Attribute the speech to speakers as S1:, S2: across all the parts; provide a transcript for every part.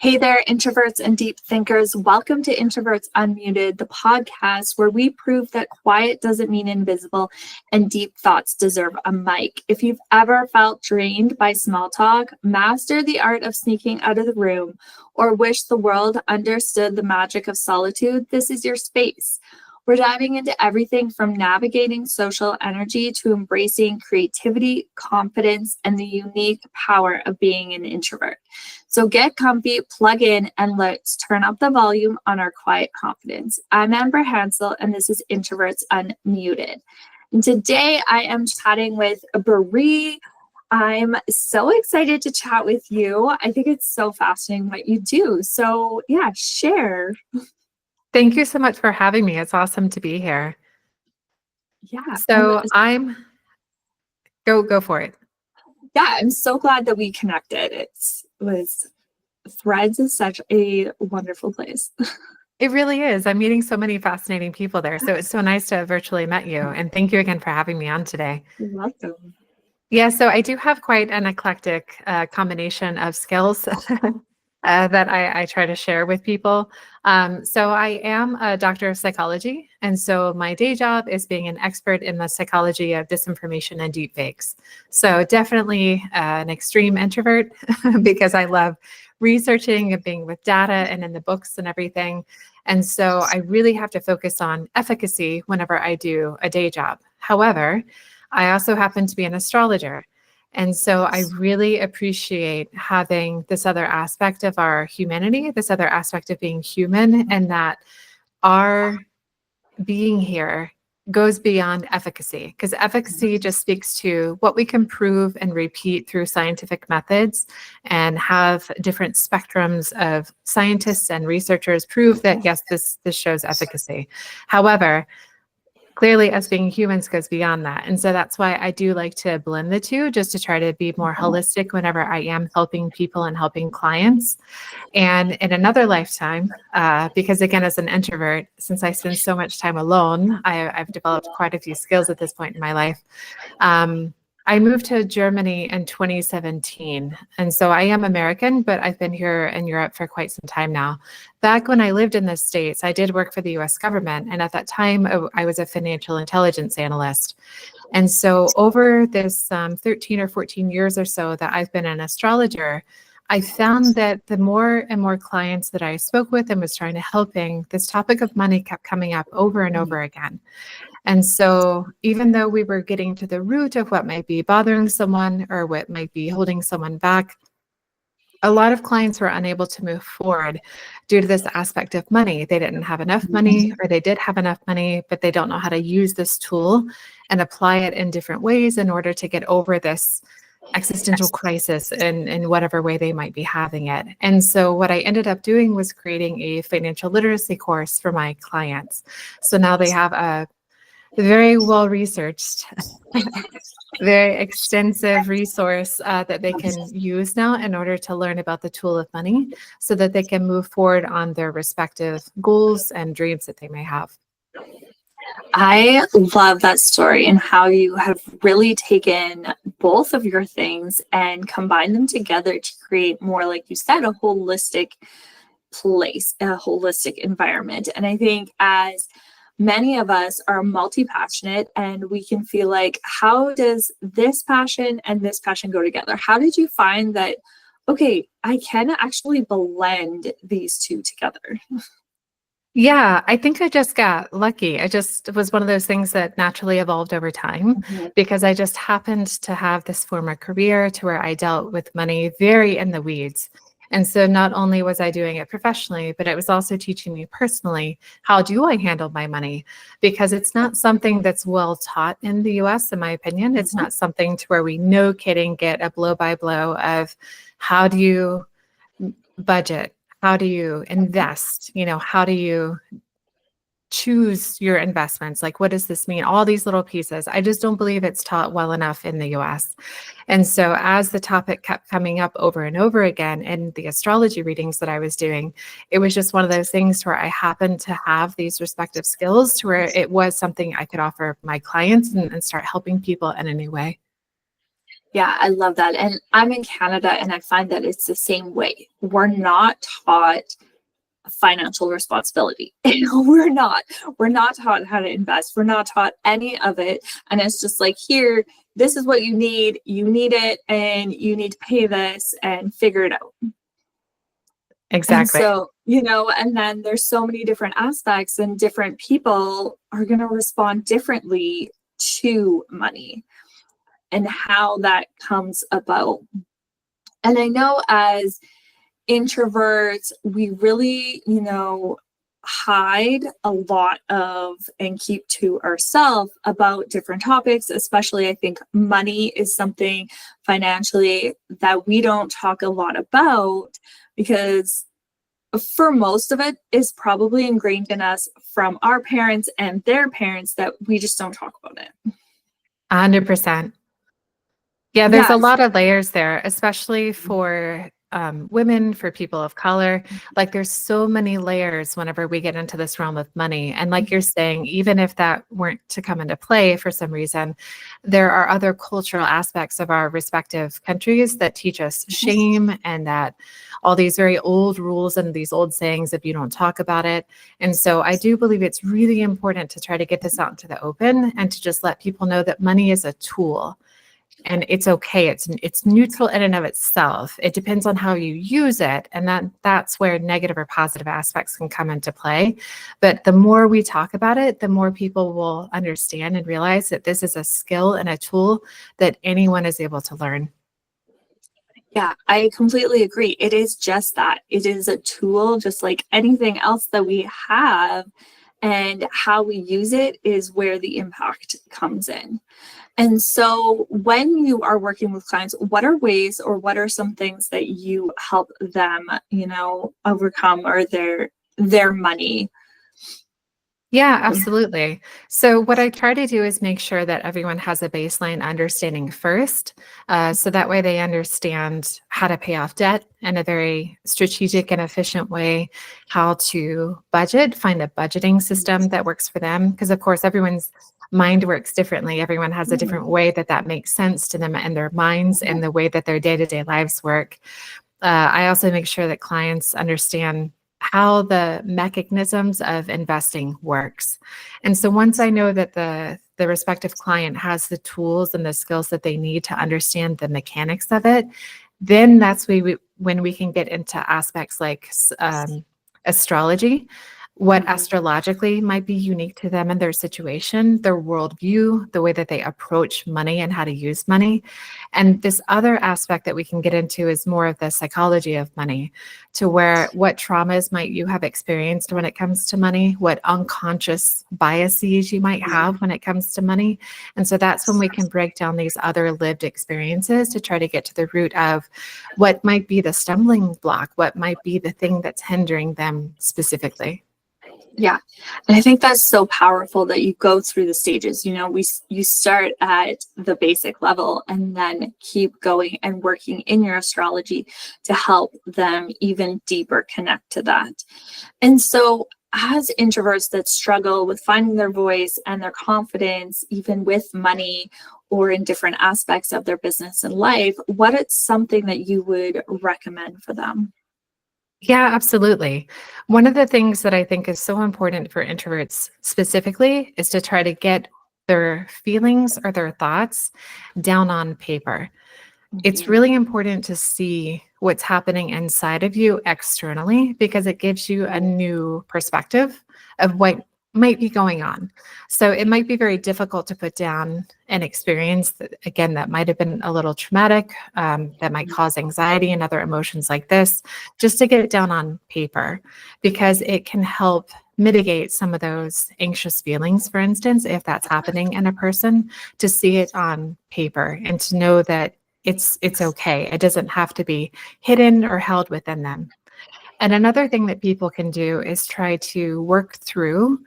S1: Hey there, introverts and deep thinkers. Welcome to Introverts Unmuted, the podcast where we prove that quiet doesn't mean invisible and deep thoughts deserve a mic. If you've ever felt drained by small talk, master the art of sneaking out of the room, or wish the world understood the magic of solitude, this is your space. We're diving into everything from navigating social energy to embracing creativity, confidence, and the unique power of being an introvert. So get comfy, plug in, and let's turn up the volume on our quiet confidence. I'm Amber Hansel, and this is Introverts Unmuted. And today I am chatting with Brie. I'm so excited to chat with you. I think it's so fascinating what you do. So yeah, share.
S2: Thank you so much for having me. It's awesome to be here.
S1: Yeah.
S2: So go for it.
S1: Yeah, I'm so glad that we connected. Threads is such a wonderful place.
S2: It really is. I'm meeting so many fascinating people there. So it's so nice to have virtually met you. And thank you again for having me on today.
S1: You're welcome.
S2: Yeah, so I do have quite an eclectic combination of skills that I try to share with people. So I am a doctor of psychology. And so my day job is being an expert in the psychology of disinformation and deepfakes. So definitely an extreme introvert because I love researching and being with data and in the books and everything. And so I really have to focus on efficacy whenever I do a day job. However, I also happen to be an astrologer. And so I really appreciate having this other aspect of our humanity, this other aspect of being human, and that our being here goes beyond efficacy, because efficacy just speaks to what we can prove and repeat through scientific methods and have different spectrums of scientists and researchers prove that, yes, this shows efficacy. However, clearly, us being humans goes beyond that. And so that's why I do like to blend the two, just to try to be more holistic whenever I am helping people and helping clients. And in another lifetime, because again, as an introvert, since I spend so much time alone, I've developed quite a few skills at this point in my life. I moved to Germany in 2017. And so I am American, but I've been here in Europe for quite some time now. Back when I lived in the States, I did work for the US government. And at that time, I was a financial intelligence analyst. And so over this 13 or 14 years or so that I've been an astrologer, I found that the more and more clients that I spoke with and was trying to helping, this topic of money kept coming up over and over again. And so even though we were getting to the root of what might be bothering someone or what might be holding someone back, a lot of clients were unable to move forward due to this aspect of money. They didn't have enough money, or they did have enough money, but they don't know how to use this tool and apply it in different ways in order to get over this existential crisis in whatever way they might be having it. And so what I ended up doing was creating a financial literacy course for my clients. So now they have a very well-researched, very extensive resource that they can use now in order to learn about the tool of money so that they can move forward on their respective goals and dreams that they may have.
S1: I love that story and how you have really taken both of your things and combined them together to create more, like you said, a holistic place, a holistic environment. And I think as many of us are multi-passionate and we can feel like, how does this passion and this passion go together? How did you find that, okay, I can actually blend these two together?
S2: Yeah, I think I just got lucky. It was one of those things that naturally evolved over time because I just happened to have this former career to where I dealt with money very in the weeds. And so not only was I doing it professionally, but it was also teaching me personally, how do I handle my money? Because it's not something that's well taught in the US, in my opinion. It's not something to where we, no kidding, get a blow by blow of how do you budget? How do you invest? How do you choose your investments? Like, what does this mean? All these little pieces. I just don't believe it's taught well enough in the US. And so as the topic kept coming up over and over again in the astrology readings that I was doing, it was just one of those things where I happened to have these respective skills to where it was something I could offer my clients and start helping people in a new way.
S1: Yeah, I love that. And I'm in Canada and I find that it's the same way. We're not taught financial responsibility. We're not. We're not taught how to invest. We're not taught any of it. And it's just like, here, this is what you need. You need it and you need to pay this and figure it out. And
S2: Exactly.
S1: so, you know, and then there's so many different aspects and different people are going to respond differently to money and how that comes about. And I know as introverts, we really, you know, hide a lot of and keep to ourselves about different topics, especially I think money is something financially that we don't talk a lot about because for most of it is probably ingrained in us from our parents and their parents that we just don't talk about it.
S2: 100%. Yeah, there's a
S1: Yes.
S2: lot of layers there, especially for women, for people of color. Like there's so many layers whenever we get into this realm of money. And like you're saying, even if that weren't to come into play for some reason, there are other cultural aspects of our respective countries that teach us shame and that all these very old rules and these old sayings if you don't talk about it. And so I do believe it's really important to try to get this out into the open and to just let people know that money is a tool. And it's okay. It's neutral in and of itself. It depends on how you use it. And that's where negative or positive aspects can come into play. But the more we talk about it, the more people will understand and realize that this is a skill and a tool that anyone is able to learn.
S1: Yeah, I completely agree. It is just that. It is a tool, just like anything else that we have. And how we use it is where the impact comes in. And so when you are working with clients, what are ways or what are some things that you help them, you know, overcome or their money?
S2: Yeah, absolutely. So what I try to do is make sure that everyone has a baseline understanding first. So that way they understand how to pay off debt in a very strategic and efficient way, how to budget, find a budgeting system that works for them. Because of course, everyone's mind works differently. Everyone has a different way that makes sense to them and their minds and the way that their day-to-day lives work. I also make sure that clients understand how the mechanisms of investing works. And so once I know that the respective client has the tools and the skills that they need to understand the mechanics of it, then that's when we can get into aspects like astrology, what astrologically might be unique to them and their situation, their worldview, the way that they approach money and how to use money. And this other aspect that we can get into is more of the psychology of money, to where what traumas might you have experienced when it comes to money, what unconscious biases you might have when it comes to money. And so that's when we can break down these other lived experiences to try to get to the root of what might be the stumbling block, what might be the thing that's hindering them specifically.
S1: Yeah. And I think that's so powerful that you go through the stages. You know, you start at the basic level and then keep going and working in your astrology to help them even deeper connect to that. And so as introverts that struggle with finding their voice and their confidence, even with money or in different aspects of their business and life, what is something that you would recommend for them?
S2: Yeah, absolutely. One of the things that I think is so important for introverts specifically is to try to get their feelings or their thoughts down on paper. It's really important to see what's happening inside of you externally because it gives you a new perspective of what might be going on. So it might be very difficult to put down an experience that, again, that might have been a little traumatic, that might cause anxiety and other emotions like this, just to get it down on paper because it can help mitigate some of those anxious feelings, for instance, if that's happening in a person, to see it on paper and to know that it's okay. It doesn't have to be hidden or held within them. And another thing that people can do is try to work through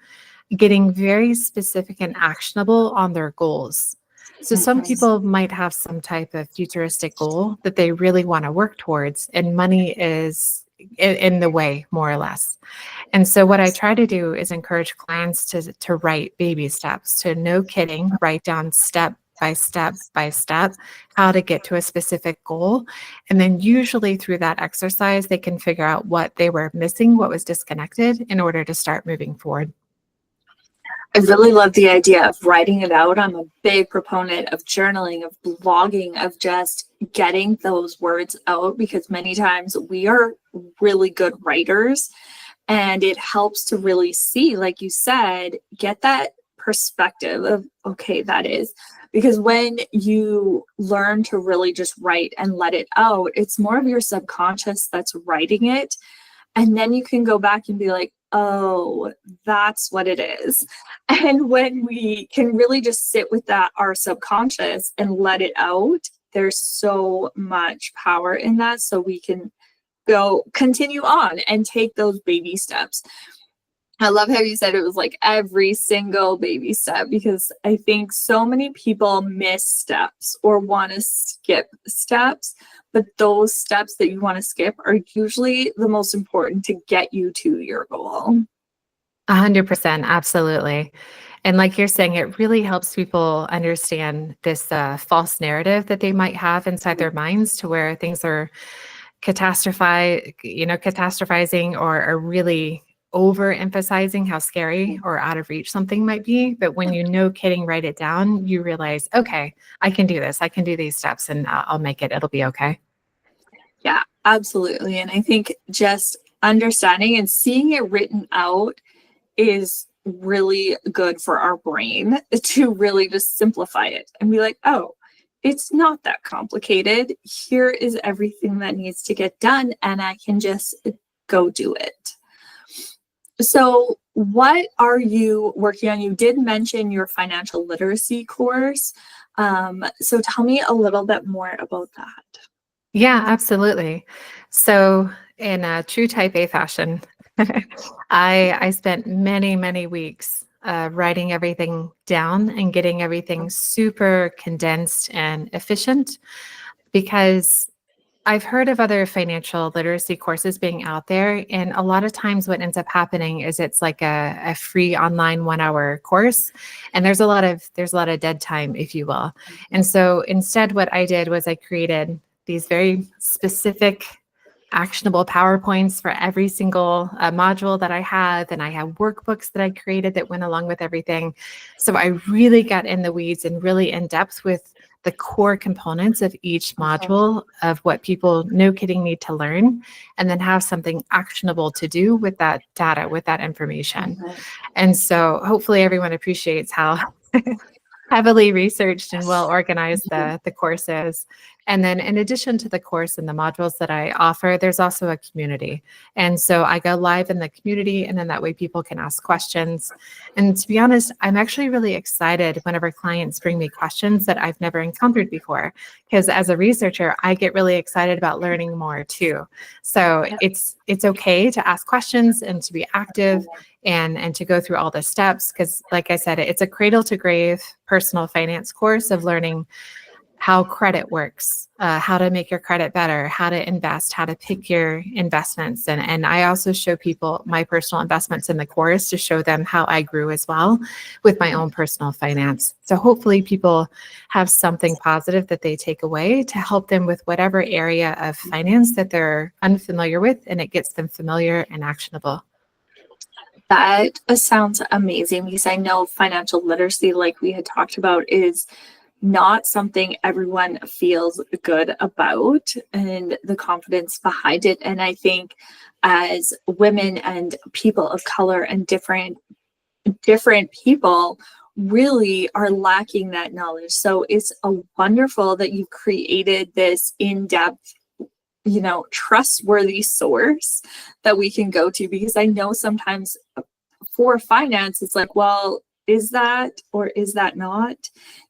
S2: getting very specific and actionable on their goals. So some people might have some type of futuristic goal that they really want to work towards, and money is in the way, more or less. And so what I try to do is encourage clients to write baby steps, to no kidding, write down step by step how to get to a specific goal. And then usually through that exercise, they can figure out what they were missing, what was disconnected in order to start moving forward.
S1: I really love the idea of writing it out. I'm a big proponent of journaling, of blogging, of just getting those words out, because many times we are really good writers, and it helps to really see, like you said, get that perspective of, okay, that is, because when you learn to really just write and let it out, it's more of your subconscious that's writing it. And then you can go back and be like, oh, that's what it is. And when we can really just sit with that, our subconscious, and let it out, there's so much power in that. So we can continue on and take those baby steps. I love how you said it was like every single baby step, because I think so many people miss steps or want to skip steps, but those steps that you want to skip are usually the most important to get you to your goal.
S2: 100%, absolutely. And like you're saying, it really helps people understand this false narrative that they might have inside their minds, to where things are catastrophizing or are really overemphasizing how scary or out of reach something might be. But when kidding, write it down, you realize, okay, I can do this. I can do these steps, and I'll make it. It'll be okay.
S1: Yeah, absolutely. And I think just understanding and seeing it written out is really good for our brain to really just simplify it and be like, oh, it's not that complicated. Here is everything that needs to get done, and I can just go do it. So what are you working on? You did mention your financial literacy course. So tell me a little bit more about that.
S2: Yeah, absolutely. So in a true type A fashion, I spent many, many weeks writing everything down and getting everything super condensed and efficient, because I've heard of other financial literacy courses being out there, and a lot of times what ends up happening is it's like a free online 1-hour course, and there's a lot of dead time, if you will. And so instead, what I did was I created these very specific actionable PowerPoints for every single module that I have. And I have workbooks that I created that went along with everything. So I really got in the weeds and really in depth with the core components of each module of what people, no kidding, need to learn, and then have something actionable to do with that data, with that information. And so hopefully everyone appreciates how heavily researched and well organized the course is. And then in addition to the course and the modules that I offer, there's also a community. And so I go live in the community, and then that way people can ask questions. And to be honest, I'm actually really excited whenever clients bring me questions that I've never encountered before, because as a researcher, I get really excited about learning more too. So it's okay to ask questions and to be active and to go through all the steps, because like I said, it's a cradle to grave personal finance course of learning how credit works, how to make your credit better, how to invest, how to pick your investments. And I also show people my personal investments in the course to show them how I grew as well with my own personal finance. So hopefully people have something positive that they take away to help them with whatever area of finance that they're unfamiliar with, and it gets them familiar and actionable.
S1: That sounds amazing, because I know financial literacy, like we had talked about, is not something everyone feels good about, and the confidence behind it. And I think as women and people of color and different people really are lacking that knowledge. So it's wonderful that you created this in-depth, trustworthy source that we can go to, because I know sometimes for finance, it's like, well, is that or is that not?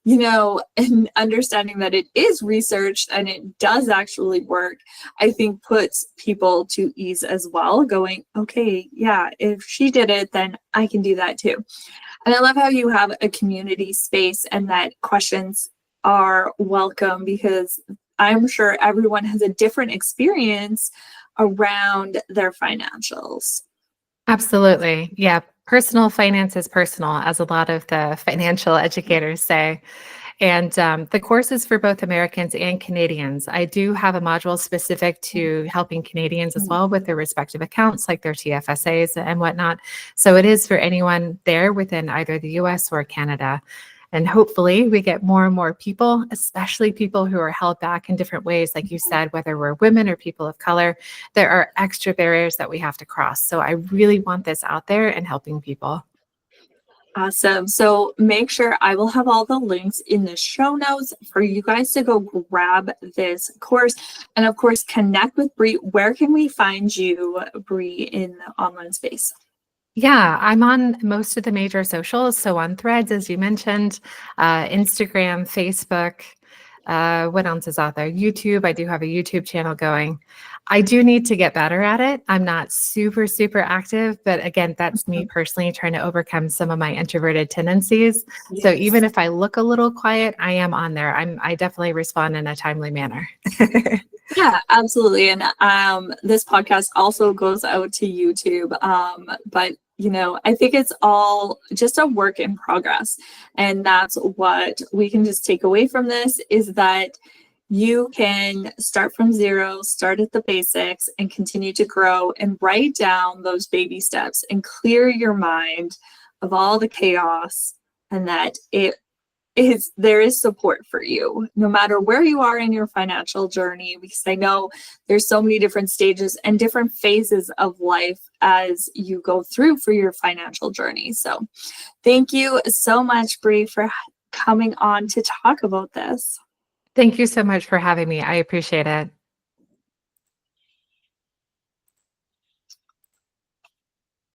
S1: And understanding that it is researched and it does actually work, I think puts people to ease as well, going, okay, yeah, if she did it, then I can do that too. And I love how you have a community space and that questions are welcome, because I'm sure everyone has a different experience around their financials.
S2: Absolutely. Yeah. Personal finance is personal, as a lot of the financial educators say. And the course is for both Americans and Canadians. I do have a module specific to helping Canadians as well with their respective accounts, like their TFSAs and whatnot. So it is for anyone there within either the US or Canada. And hopefully we get more and more people, especially people who are held back in different ways. Like you said, whether we're women or people of color, there are extra barriers that we have to cross. So I really want this out there and helping people.
S1: Awesome. So make sure I will have all the links in the show notes for you guys to go grab this course. And of course, connect with Brie. Where can we find you, Brie, in the online space?
S2: Yeah, I'm on most of the major socials. So on Threads, as you mentioned, Instagram, Facebook. What else is out there? YouTube. I do have a YouTube channel going. I do need to get better at it. I'm not super, super active, but again, that's me personally trying to overcome some of my introverted tendencies.
S1: Yes.
S2: So even if I look a little quiet, I am on there. I definitely respond in a timely manner.
S1: Yeah, absolutely. And this podcast also goes out to YouTube. But I think it's all just a work in progress. And that's what we can just take away from this, is that you can start from zero, start at the basics, and continue to grow and write down those baby steps and clear your mind of all the chaos, and that there is support for you no matter where you are in your financial journey, because I know there's so many different stages and different phases of life as you go through for your financial journey. So thank you so much, Brie, for coming on to talk about this.
S2: Thank you so much for having me. I appreciate it.